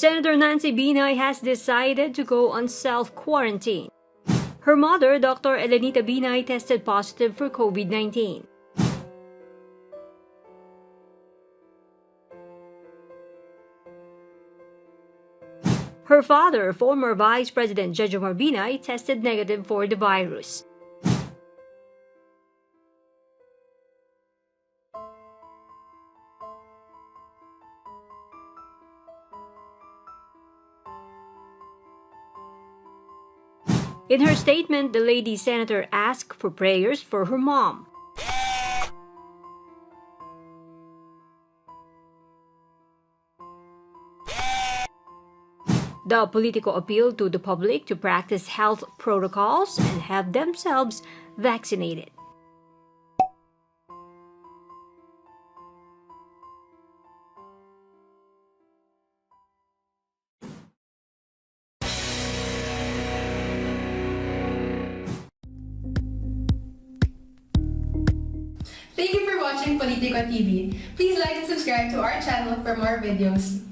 Senator Nancy Binay has decided to go on self-quarantine. Her mother, Dr. Elenita Binay, tested positive for COVID-19. Her father, former Vice President Jejomar Binay, tested negative for the virus. In her statement, the lady senator asked for prayers for her mom. The Politico appealed to the public to practice health protocols and have themselves vaccinated. Thank you for watching Politico TV. Please like and subscribe to our channel for more videos.